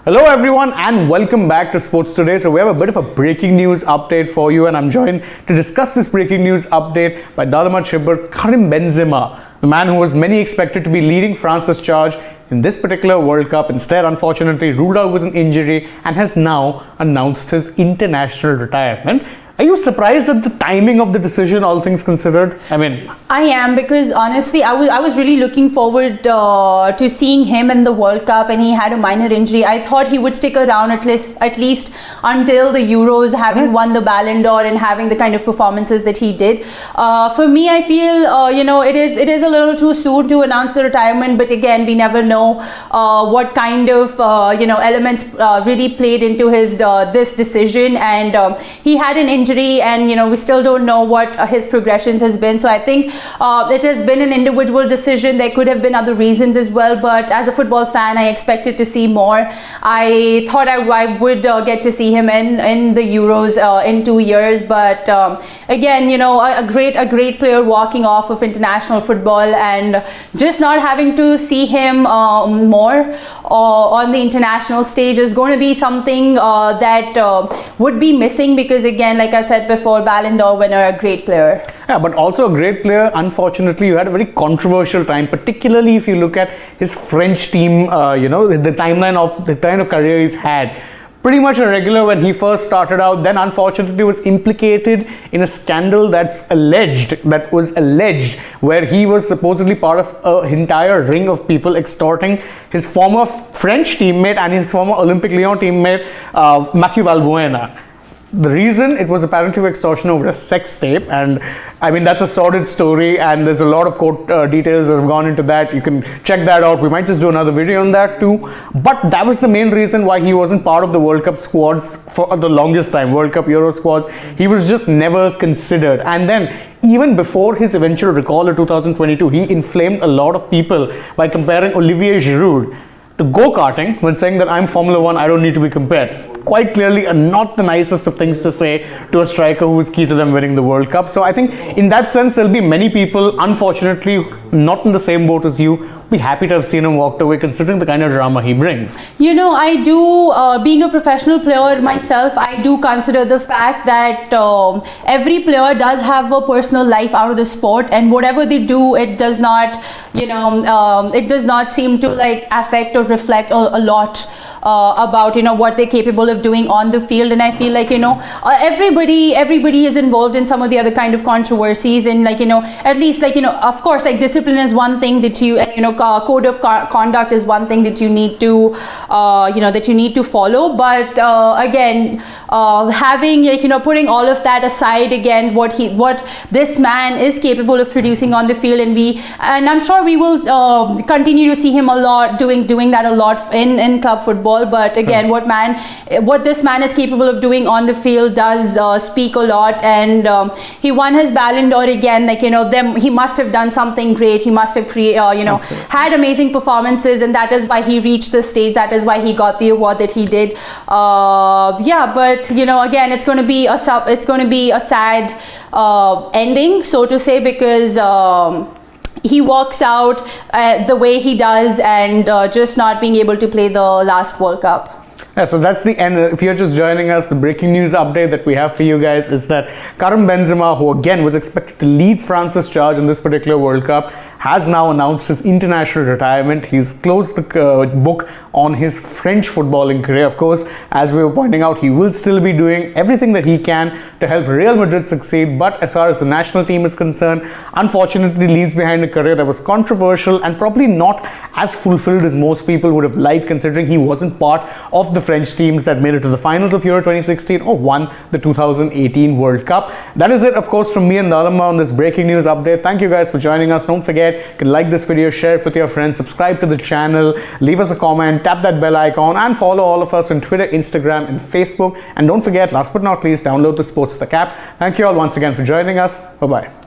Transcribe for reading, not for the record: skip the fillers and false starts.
Hello everyone and welcome back to Sports Today. So we have a bit of a breaking news update for you, and I'm joined to discuss this breaking news update by Dalamat Shibber Karim Benzema, the man who was many expected to be leading France's charge in this particular World Cup. Instead, unfortunately, ruled out with an injury and has now announced his international retirement. Are you surprised at the timing of the decision, all things considered? I am, because honestly, I was really looking forward to seeing him in the World Cup, and he had a minor injury. I thought he would stick around at least until the Euros, having won the Ballon d'Or and having the kind of performances that he did. For me, I feel it is a little too soon to announce the retirement, but again, we never know what kind of elements really played into his this decision, and he had an injury, and we still don't know what his progressions has been. So I think it has been an individual decision. There could have been other reasons as well, but as a football fan, I expected to see more. I thought I would get to see him in the Euros in 2 years, but again, a great player walking off of international football, and just not having to see him more on the international stage is going to be something that would be missing, because again, like I said before, Ballon d'Or winner, a great player. Yeah, but also a great player. Unfortunately, you had a very controversial time, particularly if you look at his French team, the timeline of the kind of career he's had. Pretty much a regular when he first started out, then unfortunately was implicated in a scandal that was alleged, where he was supposedly part of an entire ring of people extorting his former French teammate and his former Olympique Lyon teammate, Mathieu Valbuena. The reason, it was apparently extortion over a sex tape, and that's a sordid story, and there's a lot of court details that have gone into that. You can check that out. We might just do another video on that too. But that was the main reason why he wasn't part of the World Cup squads for the longest time, World Cup Euro squads. He was just never considered. And then even before his eventual recall in 2022, he inflamed a lot of people by comparing Olivier Giroud to go-karting when saying that I'm Formula 1, I don't need to be compared. Quite clearly not the nicest of things to say to a striker who is key to them winning the World Cup. So I think in that sense, there'll be many people, unfortunately, not in the same boat as you, be happy to have seen him walked away, considering the kind of drama he brings. I do, being a professional player myself, I do consider the fact that every player does have a personal life out of the sport, and whatever they do, it does not, it does not seem to affect or reflect a lot about what they're capable of doing on the field. And I feel like everybody is involved in some of the other kind of controversies, and at least of course, discipline is one thing that you, code of conduct is one thing that you need to follow, but again, having putting all of that aside, again, what this man is capable of producing on the field, and I'm sure we will continue to see him a lot doing that a lot in club football. But again, what this man is capable of doing on the field does speak a lot, and he won his Ballon d'Or again. He must have done something great. He must have had amazing performances, and that is why he reached the stage. That is why he got the award that he did. But again, it's going to be a sad ending, so to say, because he walks out the way he does, and just not being able to play the last World Cup. Yeah, so that's the end. If you're just joining us, the breaking news update that we have for you guys is that Karim Benzema, who again was expected to lead France's charge in this particular World Cup, has now announced his international retirement. He's closed the book on his French footballing career. Of course, as we were pointing out, he will still be doing everything that he can to help Real Madrid succeed, but as far as the national team is concerned, unfortunately leaves behind a career that was controversial and probably not as fulfilled as most people would have liked, considering he wasn't part of the French teams that made it to the finals of Euro 2016 or won the 2018 World Cup. That is it, of course, from me and Dalama on this breaking news update. Thank you guys for joining us. Don't forget, you can like this video, share it with your friends, subscribe to the channel, leave us a comment, tap that bell icon, and follow all of us on Twitter, Instagram, and Facebook. And don't forget, last but not least, download the AajTak app. Thank you all once again for joining us. Bye-bye.